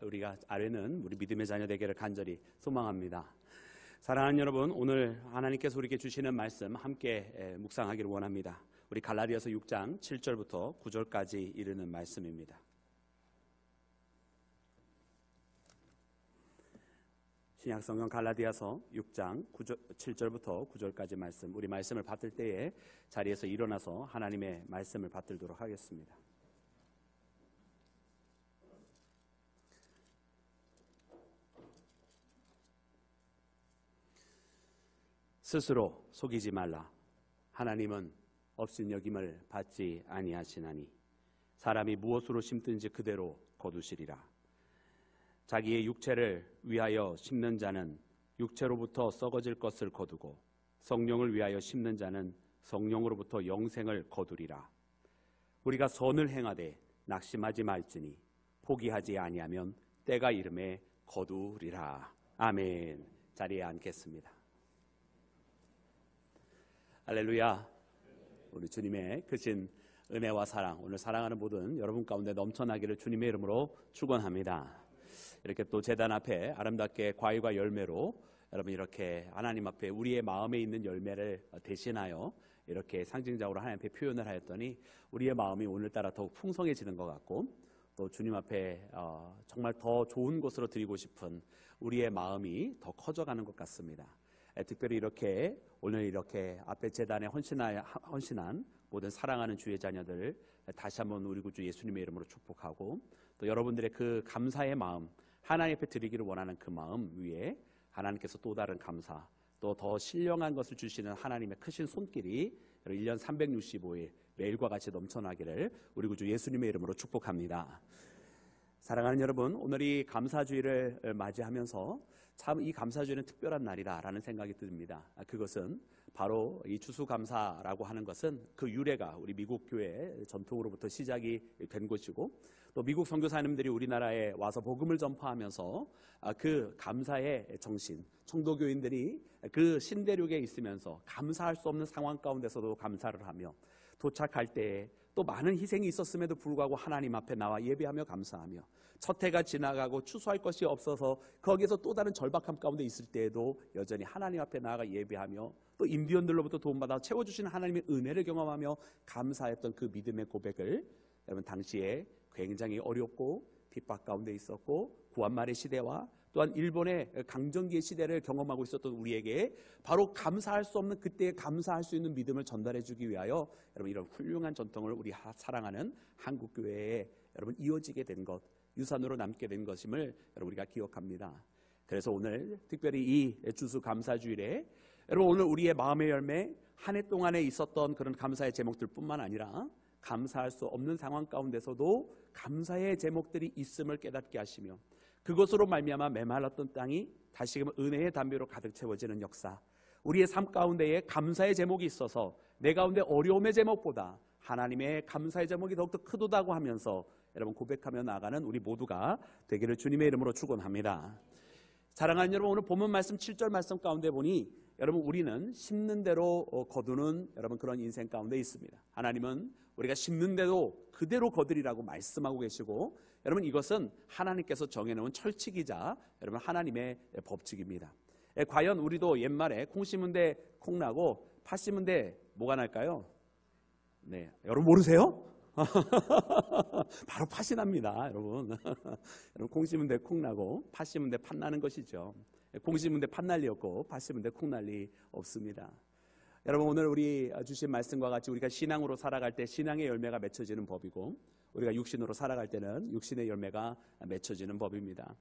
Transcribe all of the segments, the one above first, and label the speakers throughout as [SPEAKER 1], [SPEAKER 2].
[SPEAKER 1] 우리가 아뢰는 우리 믿음의 자녀 되기를 간절히 소망합니다. 사랑하는 여러분, 오늘 하나님께서 우리에게 주시는 말씀 함께 묵상하기를 원합니다. 우리 갈라디아서 6장 7절부터 9절까지 이르는 말씀입니다. 신약성경 갈라디아서 6장 7절부터 9절까지 말씀, 우리 말씀을 받들 때에 자리에서 일어나서 하나님의 말씀을 받들도록 하겠습니다. 스스로 속이지 말라. 하나님은 업신여김을 받지 아니하시나니 사람이 무엇으로 심든지 그대로 거두시리라. 자기의 육체를 위하여 심는 자는 육체로부터 썩어질 것을 거두고 성령을 위하여 심는 자는 성령으로부터 영생을 거두리라. 우리가 선을 행하되 낙심하지 말지니 포기하지 아니하면 때가 이름에 거두리라. 아멘. 자리에 앉겠습니다. 할렐루야. 우리 주님의 크신 은혜와 사랑, 오늘 사랑하는 모든 여러분 가운데 넘쳐나기를 주님의 이름으로 축원합니다. 이렇게 또 제단 앞에 아름답게 과일과 열매로 여러분 이렇게 하나님 앞에 우리의 마음에 있는 열매를 대신하여 이렇게 상징적으로 하나님 앞에 표현을 하였더니 우리의 마음이 오늘따라 더욱 풍성해지는 것 같고, 또 주님 앞에 정말 더 좋은 곳으로 드리고 싶은 우리의 마음이 더 커져가는 것 같습니다. 특별히 이렇게 오늘 이렇게 앞에 제단에 헌신한 모든 사랑하는 주의 자녀들 다시 한번 우리 구주 예수님의 이름으로 축복하고, 또 여러분들의 그 감사의 마음, 하나님 앞에 드리기를 원하는 그 마음 위에 하나님께서 또 다른 감사, 또 더 신령한 것을 주시는 하나님의 크신 손길이 1년 365일 매일과 같이 넘쳐나기를 우리 구주 예수님의 이름으로 축복합니다. 사랑하는 여러분, 오늘 이 감사주일을 맞이하면서 참 이 감사주일은 특별한 날이다라는 생각이 듭니다. 그것은 바로 이 추수감사라고 하는 것은 그 유래가 우리 미국 교회 전통으로부터 시작이 된 것이고, 또 미국 선교사님들이 우리나라에 와서 복음을 전파하면서 그 감사의 정신, 청도교인들이 그 신대륙에 있으면서 감사할 수 없는 상황 가운데서도 감사를 하며, 도착할 때에 또 많은 희생이 있었음에도 불구하고 하나님 앞에 나와 예배하며 감사하며, 첫 해가 지나가고 추수할 것이 없어서 거기에서 또 다른 절박함 가운데 있을 때에도 여전히 하나님 앞에 나아가 예배하며, 또 인디언들로부터 도움받아 채워주시는 하나님의 은혜를 경험하며 감사했던 그 믿음의 고백을, 여러분 당시에 굉장히 어렵고 핍박 가운데 있었고 구한말의 시대와 또한 일본의 강점기의 시대를 경험하고 있었던 우리에게 바로 감사할 수 없는 그때에 감사할 수 있는 믿음을 전달해 주기 위하여 여러분 이런 훌륭한 전통을 우리 사랑하는 한국교회에 여러분 이어지게 된 것, 유산으로 남게 된 것임을 여러분 우리가 기억합니다. 그래서 오늘 특별히 이 추수감사주일에 여러분 오늘 우리의 마음의 열매, 한 해 동안에 있었던 그런 감사의 제목들뿐만 아니라 감사할 수 없는 상황 가운데서도 감사의 제목들이 있음을 깨닫게 하시며, 그것으로 말미암아 메말랐던 땅이 다시금 은혜의 담배로 가득 채워지는 역사, 우리의 삶 가운데에 감사의 제목이 있어서 내 가운데 어려움의 제목보다 하나님의 감사의 제목이 더욱더 크도다고 하면서 여러분 고백하며 나아가는 우리 모두가 되기를 주님의 이름으로 축원합니다. 사랑하는 여러분, 오늘 본문 말씀 7절 말씀 가운데 보니 여러분 우리는 심는 대로 거두는 여러분 그런 인생 가운데 있습니다. 하나님은 우리가 심는 대로 그대로 거두리라고 말씀하고 계시고, 여러분 이것은 하나님께서 정해놓은 철칙이자 여러분 하나님의 법칙입니다. 과연 우리도 옛말에 콩 심은 데 콩 나고 팥 심은 데 뭐가 날까요? 네, 여러분 모르세요? 바로 팥이 납니다, 여러분. 여러분 콩 심은 데 콩 나고 팥 심은 데 팥 나는 것이죠. 콩 심은 데 팥 날리 없고 팥 심은 데 콩 날리 없습니다. 여러분 오늘 우리 주신 말씀과 같이 우리가 신앙으로 살아갈 때 신앙의 열매가 맺혀지는 법이고, 우리가 육신으로 살아갈 때는 육신의 열매가 맺혀지는 법입니다.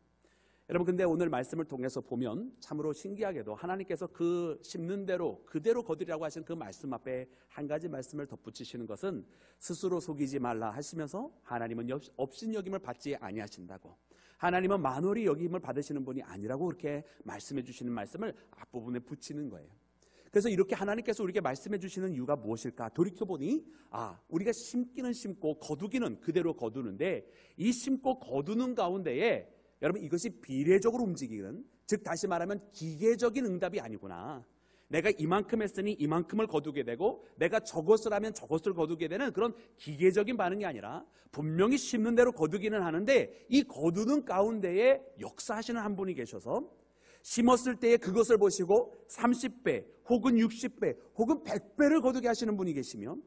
[SPEAKER 1] 여러분 근데 오늘 말씀을 통해서 보면 참으로 신기하게도 하나님께서 그 심는 대로 그대로 거두리라고 하신 그 말씀 앞에 한 가지 말씀을 덧붙이시는 것은 스스로 속이지 말라 하시면서 하나님은 업신여김을 받지 아니하신다고, 하나님은 만월이 여김을 받으시는 분이 아니라고 그렇게 말씀해 주시는 말씀을 앞부분에 붙이는 거예요. 그래서 이렇게 하나님께서 우리에게 말씀해 주시는 이유가 무엇일까 돌이켜보니, 우리가 심기는 심고 거두기는 그대로 거두는데, 이 심고 거두는 가운데에 여러분 이것이 비례적으로 움직이는, 즉 다시 말하면 기계적인 응답이 아니구나. 내가 이만큼 했으니 이만큼을 거두게 되고 내가 저것을 하면 저것을 거두게 되는 그런 기계적인 반응이 아니라 분명히 심는 대로 거두기는 하는데 이 거두는 가운데에 역사하시는 한 분이 계셔서 심었을 때에 그것을 보시고 30배 혹은 60배 혹은 100배를 거두게 하시는 분이 계시면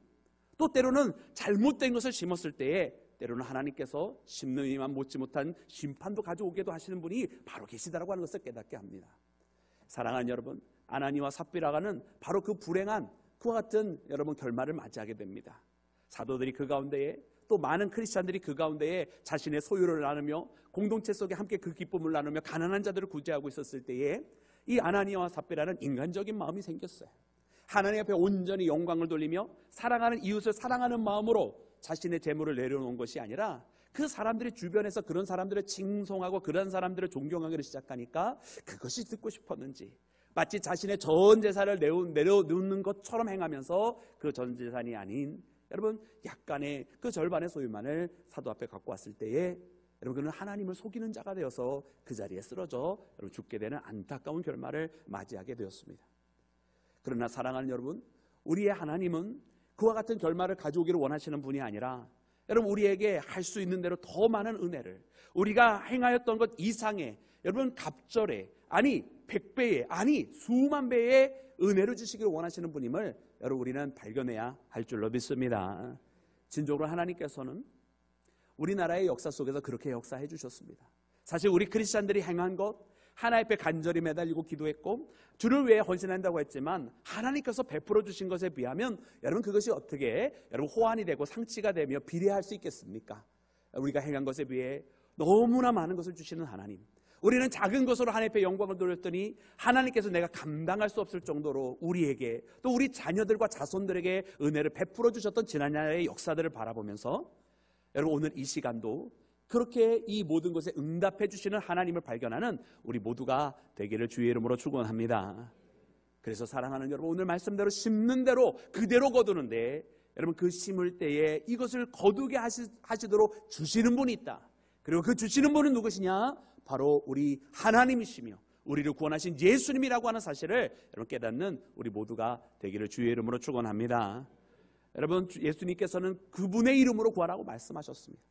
[SPEAKER 1] 또 때로는 잘못된 것을 심었을 때에 때로는 하나님께서 심는 이만 못지 못한 심판도 가져오게도 하시는 분이 바로 계시다라고 하는 것을 깨닫게 합니다. 사랑하는 여러분, 아나니와 삽비라가는 바로 그 불행한 그와 같은 여러분 결말을 맞이하게 됩니다. 사도들이 그 가운데에 또 많은 크리스찬들이 그 가운데에 자신의 소유를 나누며 공동체 속에 함께 그 기쁨을 나누며 가난한 자들을 구제하고 있었을 때에 이 아나니와 삽비라는 인간적인 마음이 생겼어요. 하나님 앞에 온전히 영광을 돌리며 사랑하는 이웃을 사랑하는 마음으로 자신의 재물을 내려놓은 것이 아니라 그 사람들이 주변에서 그런 사람들을 칭송하고 그런 사람들을 존경하기를 시작하니까 그것이 듣고 싶었는지 마치 자신의 전 재산을 내려놓는 것처럼 행하면서 그 전 재산이 아닌 여러분 약간의 그 절반의 소유만을 사도 앞에 갖고 왔을 때에 여러분 그는 하나님을 속이는 자가 되어서 그 자리에 쓰러져 여러분 죽게 되는 안타까운 결말을 맞이하게 되었습니다. 그러나 사랑하는 여러분, 우리의 하나님은 그와 같은 결말을 가져오기를 원하시는 분이 아니라 여러분 우리에게 할 수 있는 대로 더 많은 은혜를 우리가 행하였던 것 이상의 여러분 갑절에 아니 100배의 아니 수만 배의 은혜를 주시기를 원하시는 분임을 여러분 우리는 발견해야 할 줄로 믿습니다. 진정으로 하나님께서는 우리나라의 역사 속에서 그렇게 역사해 주셨습니다. 사실 우리 크리스찬들이 행한 것 하나님 앞에 간절히 매달리고 기도했고 주를 위해 헌신한다고 했지만 하나님께서 베풀어 주신 것에 비하면 여러분 그것이 어떻게 여러분 호환이 되고 상치가 되며 비례할 수 있겠습니까? 우리가 행한 것에 비해 너무나 많은 것을 주시는 하나님, 우리는 작은 것으로 하나님 앞에 영광을 돌렸더니 하나님께서 내가 감당할 수 없을 정도로 우리에게 또 우리 자녀들과 자손들에게 은혜를 베풀어 주셨던 지난날의 역사들을 바라보면서 여러분 오늘 이 시간도 그렇게 이 모든 것에 응답해 주시는 하나님을 발견하는 우리 모두가 되기를 주의 이름으로 축원합니다. 그래서 사랑하는 여러분, 오늘 말씀대로 심는 대로 그대로 거두는데 여러분 그 심을 때에 이것을 거두게 하시도록 주시는 분이 있다. 그리고 그 주시는 분은 누구시냐? 바로 우리 하나님이시며 우리를 구원하신 예수님이라고 하는 사실을 여러분 깨닫는 우리 모두가 되기를 주의 이름으로 축원합니다. 여러분 예수님께서는 그분의 이름으로 구하라고 말씀하셨습니다.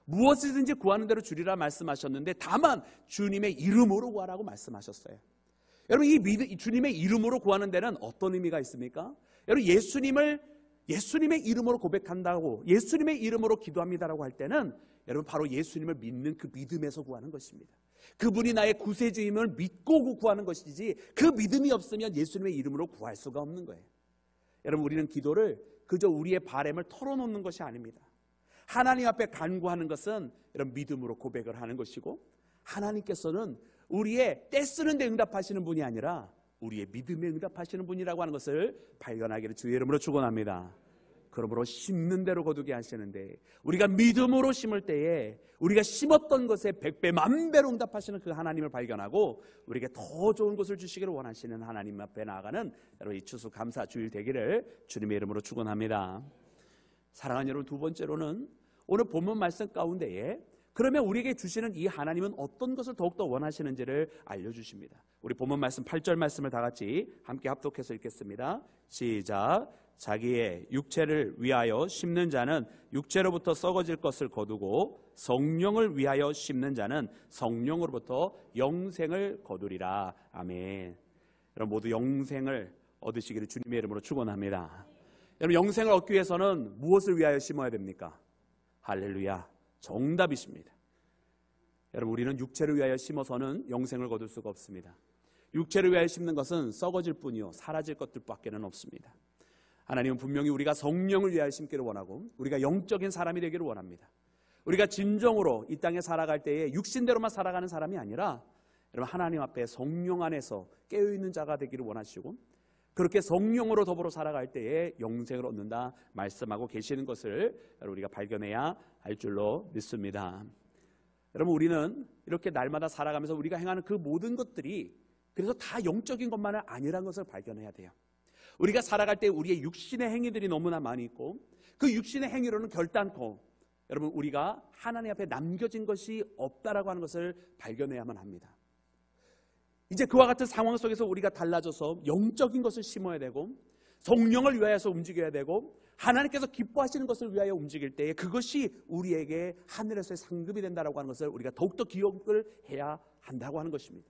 [SPEAKER 1] 무엇이든지 구하는 대로 주리라 말씀하셨는데 다만 주님의 이름으로 구하라고 말씀하셨어요. 여러분 이 주님의 이름으로 구하는 데는 어떤 의미가 있습니까? 여러분 예수님의 이름으로 고백한다고 예수님의 이름으로 기도합니다라고 할 때는 여러분 바로 예수님을 믿는 그 믿음에서 구하는 것입니다. 그분이 나의 구세주임을 믿고 구하는 것이지 그 믿음이 없으면 예수님의 이름으로 구할 수가 없는 거예요. 여러분 우리는 기도를 그저 우리의 바램을 털어놓는 것이 아닙니다. 하나님 앞에 간구하는 것은 이런 믿음으로 고백을 하는 것이고 하나님께서는 우리의 떼쓰는 데 응답하시는 분이 아니라 우리의 믿음에 응답하시는 분이라고 하는 것을 발견하기를 주의 이름으로 축원합니다. 그러므로 심는 대로 거두게 하시는데 우리가 믿음으로 심을 때에 우리가 심었던 것에 100배 만배로 응답하시는 그 하나님을 발견하고 우리에게 더 좋은 것을 주시기를 원하시는 하나님 앞에 나아가는 여러분 이 추수 감사 주일 되기를 주님의 이름으로 축원합니다. 사랑하는 여러분, 두 번째로는 오늘 본문 말씀 가운데에 그러면 우리에게 주시는 이 하나님은 어떤 것을 더욱더 원하시는지를 알려주십니다. 우리 본문 말씀 8절 말씀을 다 같이 함께 합독해서 읽겠습니다. 시작. 자기의 육체를 위하여 심는 자는 육체로부터 썩어질 것을 거두고 성령을 위하여 심는 자는 성령으로부터 영생을 거두리라. 아멘. 여러분 모두 영생을 얻으시기를 주님의 이름으로 축원합니다. 여러분 영생을 얻기 위해서는 무엇을 위하여 심어야 됩니까? 할렐루야, 정답이십니다. 여러분 우리는 육체를 위하여 심어서는 영생을 거둘 수가 없습니다. 육체를 위하여 심는 것은 썩어질 뿐이요 사라질 것들밖에는 없습니다. 하나님은 분명히 우리가 성령을 위하여 심기를 원하고 우리가 영적인 사람이 되기를 원합니다. 우리가 진정으로 이 땅에 살아갈 때에 육신대로만 살아가는 사람이 아니라 여러분 하나님 앞에 성령 안에서 깨어있는 자가 되기를 원하시고 그렇게 성령으로 더불어 살아갈 때에 영생을 얻는다 말씀하고 계시는 것을 여러분 우리가 발견해야 할 줄로 믿습니다. 여러분 우리는 이렇게 날마다 살아가면서 우리가 행하는 그 모든 것들이 그래서 다 영적인 것만은 아니라는 것을 발견해야 돼요. 우리가 살아갈 때 우리의 육신의 행위들이 너무나 많이 있고 그 육신의 행위로는 결단코 여러분 우리가 하나님 앞에 남겨진 것이 없다라고 하는 것을 발견해야만 합니다. 이제 그와 같은 상황 속에서 우리가 달라져서 영적인 것을 심어야 되고 성령을 위하여서 움직여야 되고 하나님께서 기뻐하시는 것을 위하여 움직일 때에 그것이 우리에게 하늘에서의 상급이 된다라고 하는 것을 우리가 더욱더 기억을 해야 한다고 하는 것입니다.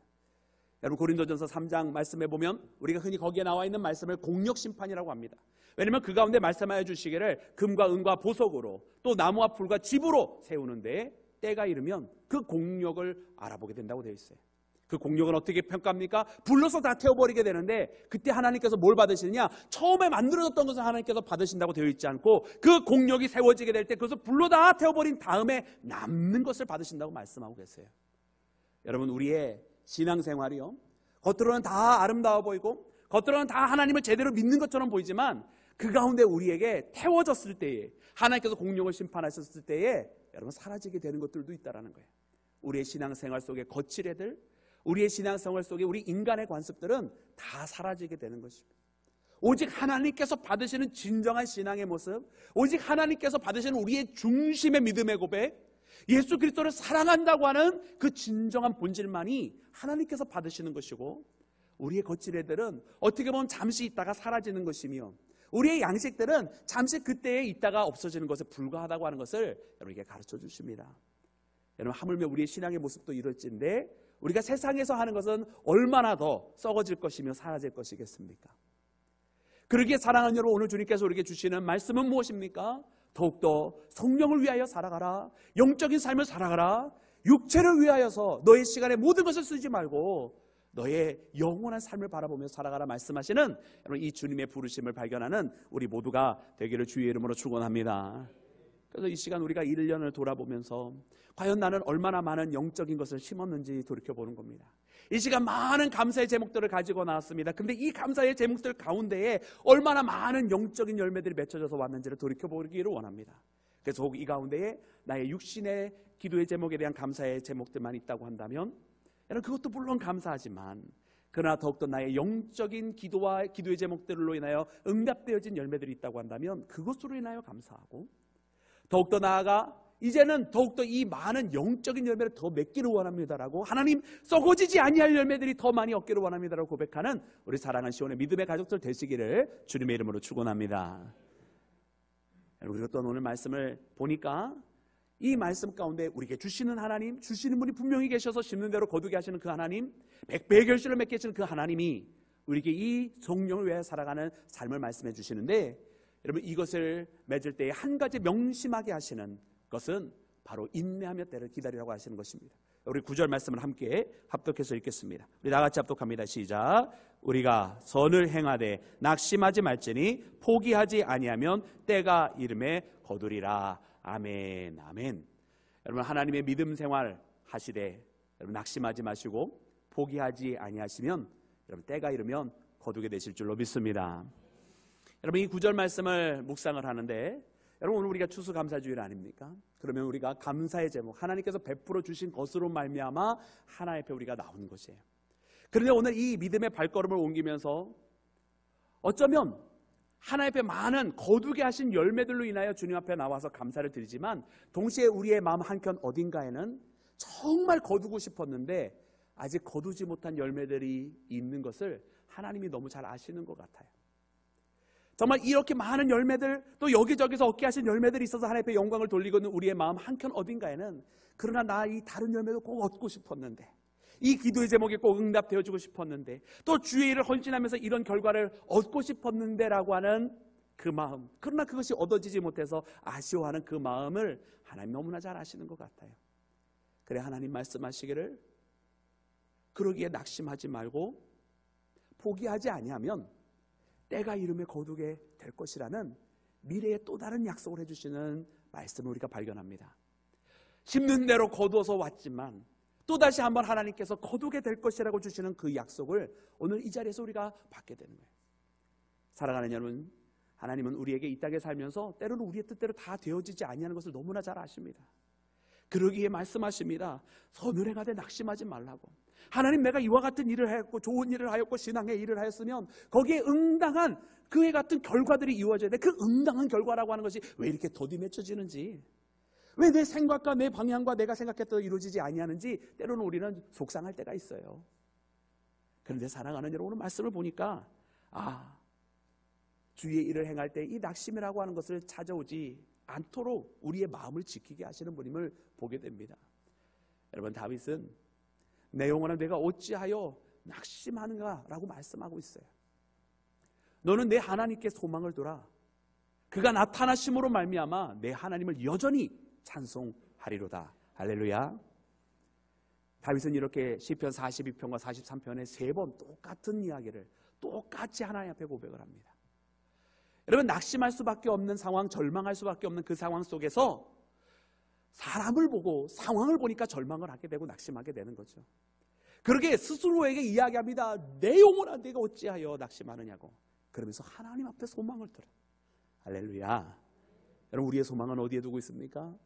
[SPEAKER 1] 여러분 고린도전서 3장 말씀해 보면 우리가 흔히 거기에 나와 있는 말씀을 공력심판이라고 합니다. 왜냐하면 그 가운데 말씀하여 주시기를 금과 은과 보석으로 또 나무와 풀과 집으로 세우는데 때가 이르면 그 공력을 알아보게 된다고 되어 있어요. 그 공력은 어떻게 평가합니까? 불러서 다 태워버리게 되는데 그때 하나님께서 뭘 받으시느냐? 처음에 만들어졌던 것을 하나님께서 받으신다고 되어 있지 않고 그 공력이 세워지게 될 때 그것을 불로 다 태워버린 다음에 남는 것을 받으신다고 말씀하고 계세요. 여러분 우리의 신앙생활이요, 겉으로는 다 아름다워 보이고 겉으로는 다 하나님을 제대로 믿는 것처럼 보이지만 그 가운데 우리에게 태워졌을 때에 하나님께서 공력을 심판하셨을 때에 여러분 사라지게 되는 것들도 있다는 거예요. 우리의 신앙생활 속에 거칠 애들, 우리의 신앙생활 속에 우리 인간의 관습들은 다 사라지게 되는 것입니다. 오직 하나님께서 받으시는 진정한 신앙의 모습, 오직 하나님께서 받으시는 우리의 중심의 믿음의 고백, 예수 그리스도를 사랑한다고 하는 그 진정한 본질만이 하나님께서 받으시는 것이고 우리의 거칠 애들은 어떻게 보면 잠시 있다가 사라지는 것이며 우리의 양식들은 잠시 그때에 있다가 없어지는 것에 불과하다고 하는 것을 여러분에게 가르쳐 주십니다. 여러분 하물며 우리의 신앙의 모습도 이럴진데 우리가 세상에서 하는 것은 얼마나 더 썩어질 것이며 사라질 것이겠습니까? 그러기에 사랑하는 여러분, 오늘 주님께서 우리에게 주시는 말씀은 무엇입니까? 더욱더 성령을 위하여 살아가라, 영적인 삶을 살아가라, 육체를 위하여서 너의 시간에 모든 것을 쓰지 말고 너의 영원한 삶을 바라보며 살아가라 말씀하시는 여러분 이 주님의 부르심을 발견하는 우리 모두가 되기를 주의 이름으로 축원합니다. 그래서 이 시간 우리가 1년을 돌아보면서 과연 나는 얼마나 많은 영적인 것을 심었는지 돌이켜보는 겁니다. 이 시간 많은 감사의 제목들을 가지고 나왔습니다. 근데 이 감사의 제목들 가운데에 얼마나 많은 영적인 열매들이 맺혀져서 왔는지를 돌이켜보기를 원합니다. 그래서 혹 이 가운데에 나의 육신의 기도의 제목에 대한 감사의 제목들만 있다고 한다면 여러분 그것도 물론 감사하지만 그러나 더욱더 나의 영적인 기도와 기도의 제목들로 인하여 응답되어진 열매들이 있다고 한다면 그것으로 인하여 감사하고 더욱더 나아가 이제는 더욱더 이 많은 영적인 열매를 더 맺기를 원합니다라고 하나님 썩어지지 아니할 열매들이 더 많이 얻기를 원합니다라고 고백하는 우리 사랑하는 시온의 믿음의 가족들 되시기를 주님의 이름으로 축원합니다. 그리고 또 오늘 말씀을 보니까 이 말씀 가운데 우리에게 주시는 하나님, 주시는 분이 분명히 계셔서 심는 대로 거두게 하시는 그 하나님, 백배의 결실을 맺게 하시는 그 하나님이 우리에게 이 성령을 위해 살아가는 삶을 말씀해 주시는데 여러분 이것을 맺을 때에 한 가지 명심하게 하시는 것은 바로 인내하며 때를 기다리라고 하시는 것입니다. 우리 9절 말씀을 함께 합독해서 읽겠습니다. 우리 다 같이 합독합니다. 시작. 우리가 선을 행하되 낙심하지 말지니 포기하지 아니하면 때가 이름에 거두리라. 아멘. 아멘. 여러분 하나님의 믿음 생활 하시되 여러분 낙심하지 마시고 포기하지 아니하시면 여러분 때가 이르면 거두게 되실 줄로 믿습니다. 여러분 이 9절 말씀을 묵상을 하는데 여러분 오늘 우리가 추수감사주일 아닙니까? 그러면 우리가 감사의 제목 하나님께서 베풀어 주신 것으로 말미암아 하나님 앞에 우리가 나오는 것이에요. 그런데 오늘 이 믿음의 발걸음을 옮기면서 어쩌면 하나님 앞에 많은 거두게 하신 열매들로 인하여 주님 앞에 나와서 감사를 드리지만 동시에 우리의 마음 한켠 어딘가에는 정말 거두고 싶었는데 아직 거두지 못한 열매들이 있는 것을 하나님이 너무 잘 아시는 것 같아요. 정말 이렇게 많은 열매들 또 여기저기서 얻게 하신 열매들이 있어서 하나님 앞에 영광을 돌리고 있는 우리의 마음 한켠 어딘가에는 그러나 나 이 다른 열매도 꼭 얻고 싶었는데 이 기도의 제목이 꼭 응답되어주고 싶었는데 또 주의 일을 헌신하면서 이런 결과를 얻고 싶었는데 라고 하는 그 마음, 그러나 그것이 얻어지지 못해서 아쉬워하는 그 마음을 하나님 너무나 잘 아시는 것 같아요. 그래 하나님 말씀하시기를 그러기에 낙심하지 말고 포기하지 아니하면 때가 이름에 거두게 될 것이라는 미래의 또 다른 약속을 해주시는 말씀을 우리가 발견합니다. 심는 대로 거두어서 왔지만 또다시 한번 하나님께서 거두게 될 것이라고 주시는 그 약속을 오늘 이 자리에서 우리가 받게 되는 거예요. 사랑하는 여러분, 하나님은 우리에게 이 땅에 살면서 때로는 우리의 뜻대로 다 되어지지 아니하는 것을 너무나 잘 아십니다. 그러기에 말씀하십니다. 선을 행하되 낙심하지 말라고. 하나님 내가 이와 같은 일을 하였고 좋은 일을 하였고 신앙의 일을 하였으면 거기에 응당한 그에 같은 결과들이 이루어져야 돼. 그 응당한 결과라고 하는 것이 왜 이렇게 더디 맺혀지는지, 왜 내 생각과 내 방향과 내가 생각했던 대로 이루어지지 아니하는지 때로는 우리는 속상할 때가 있어요. 그런데 사랑하는 여러분, 오늘 말씀을 보니까 주의 일을 행할 때 이 낙심이라고 하는 것을 찾아오지 않도록 우리의 마음을 지키게 하시는 분임을 보게 됩니다. 여러분, 다윗은 내 영혼아 내가 어찌하여 낙심하는가 라고 말씀하고 있어요. 너는 내 하나님께 소망을 둬라. 그가 나타나심으로 말미암아 내 하나님을 여전히 찬송하리로다. 할렐루야. 다윗은 이렇게 시편 42편과 43편에 3번 똑같은 이야기를 똑같이 하나님 앞에 고백을 합니다. 여러분, 낙심할 수밖에 없는 상황, 절망할 수밖에 없는 그 상황 속에서 사람을 보고 상황을 보니까 절망을 하게 되고 낙심하게 되는 거죠. 그렇게 스스로에게 이야기합니다. 내 영혼아 내가 어찌하여 낙심하느냐고. 그러면서 하나님 앞에 소망을 들어. 할렐루야. 여러분, 우리의 소망은 어디에 두고 있습니까?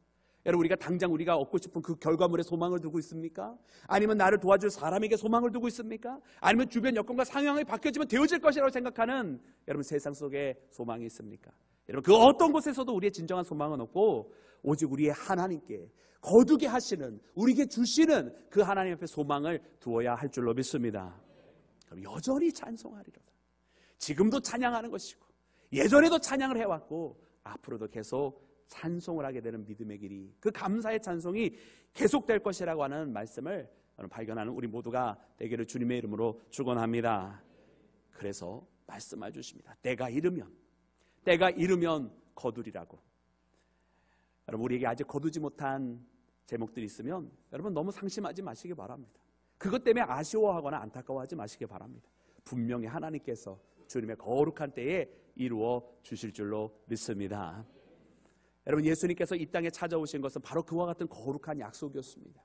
[SPEAKER 1] 여러분, 우리가 당장 우리가 얻고 싶은 그 결과물에 소망을 두고 있습니까? 아니면 나를 도와줄 사람에게 소망을 두고 있습니까? 아니면 주변 여건과 상황이 바뀌어지면 되어질 것이라고 생각하는 여러분 세상 속에 소망이 있습니까? 여러분, 그 어떤 곳에서도 우리의 진정한 소망은 없고 오직 우리의 하나님께 거두게 하시는, 우리에게 주시는 그 하나님 앞에 소망을 두어야 할 줄로 믿습니다. 그럼 여전히 찬송하리로다. 지금도 찬양하는 것이고 예전에도 찬양을 해왔고 앞으로도 계속 찬송을 하게 되는 믿음의 길이, 그 감사의 찬송이 계속될 것이라고 하는 말씀을 발견하는 우리 모두가 되기를 주님의 이름으로 축원합니다. 그래서 말씀해 주십니다. 때가 이르면 거두리라고. 여러분, 우리에게 아직 거두지 못한 제목들이 있으면 여러분 너무 상심하지 마시기 바랍니다. 그것 때문에 아쉬워하거나 안타까워하지 마시기 바랍니다. 분명히 하나님께서 주님의 거룩한 때에 이루어 주실 줄로 믿습니다. 여러분, 예수님께서 이 땅에 찾아오신 것은 바로 그와 같은 거룩한 약속이었습니다.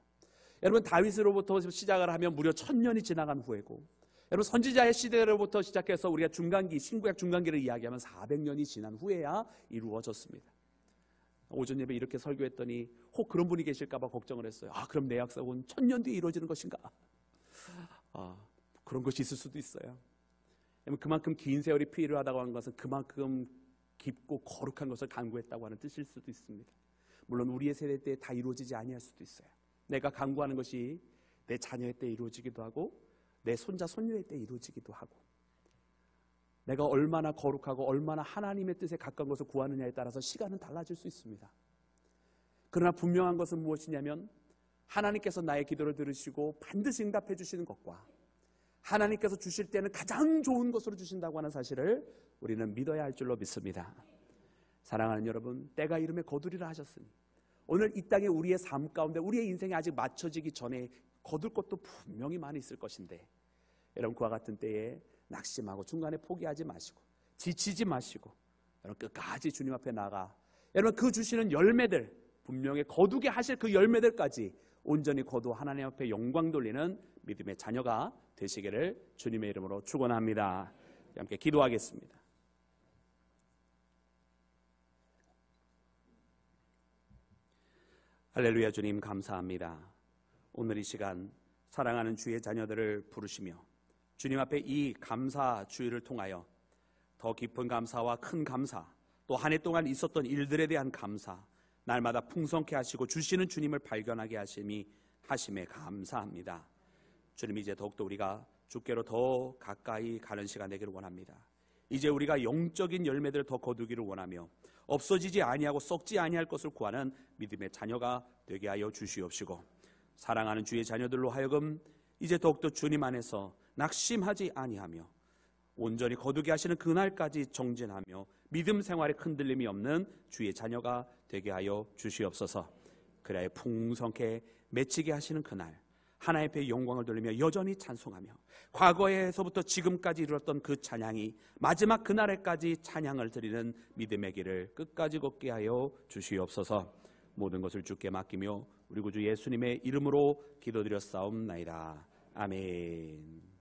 [SPEAKER 1] 여러분, 다윗으로부터 시작을 하면 무려 1000년이 지나간 후에고, 여러분, 선지자의 시대로부터 시작해서 우리가 중간기, 신구약 중간기를 이야기하면 400년이 지난 후에야 이루어졌습니다. 오전 예배 이렇게 설교했더니 혹 그런 분이 계실까 봐 걱정을 했어요. 그럼 내 약속은 1000년 뒤에 이루어지는 것인가? 그런 것이 있을 수도 있어요. 그만큼 긴 세월이 필요하다고 하는 것은 그만큼 깊고 거룩한 것을 간구했다고 하는 뜻일 수도 있습니다. 물론 우리의 세대 때 다 이루어지지 아니할 수도 있어요. 내가 간구하는 것이 내 자녀의 때 이루어지기도 하고 내 손자 손녀의 때 이루어지기도 하고, 내가 얼마나 거룩하고 얼마나 하나님의 뜻에 가까운 것을 구하느냐에 따라서 시간은 달라질 수 있습니다. 그러나 분명한 것은 무엇이냐면 하나님께서 나의 기도를 들으시고 반드시 응답해 주시는 것과 하나님께서 주실 때는 가장 좋은 것으로 주신다고 하는 사실을 우리는 믿어야 할 줄로 믿습니다. 사랑하는 여러분, 때가 이름에 거두리라 하셨으니 오늘 이 땅에 우리의 삶 가운데 우리의 인생이 아직 맞춰지기 전에 거둘 것도 분명히 많이 있을 것인데, 여러분, 그와 같은 때에 낙심하고 중간에 포기하지 마시고 지치지 마시고 여러분 끝까지 주님 앞에 나가 여러분 그 주시는 열매들, 분명히 거두게 하실 그 열매들까지 온전히 거두 하나님 앞에 영광 돌리는 믿음의 자녀가 되시기를 주님의 이름으로 축원합니다. 함께 기도하겠습니다. 할렐루야. 주님 감사합니다. 오늘 이 시간 사랑하는 주의 자녀들을 부르시며 주님 앞에 이 감사 주의를 통하여 더 깊은 감사와 큰 감사, 또 한 해 동안 있었던 일들에 대한 감사, 날마다 풍성케 하시고 주시는 주님을 발견하게 하심에 감사합니다. 주님, 이제 더욱더 우리가 주께로 더 가까이 가는 시간 되기를 원합니다. 이제 우리가 영적인 열매들을 더 거두기를 원하며 없어지지 아니하고 썩지 아니할 것을 구하는 믿음의 자녀가 되게 하여 주시옵시고, 사랑하는 주의 자녀들로 하여금 이제 더욱더 주님 안에서 낙심하지 아니하며 온전히 거두게 하시는 그날까지 정진하며 믿음 생활에 흔들림이 없는 주의 자녀가 되게 하여 주시옵소서. 그래야 풍성케 맺히게 하시는 그날 하나님 앞에 영광을 돌리며 여전히 찬송하며 과거에서부터 지금까지 이루었던 그 찬양이 마지막 그날에까지 찬양을 드리는 믿음의 길을 끝까지 걷게 하여 주시옵소서. 모든 것을 주께 맡기며 우리 구주 예수님의 이름으로 기도드렸사옵나이다. 아멘.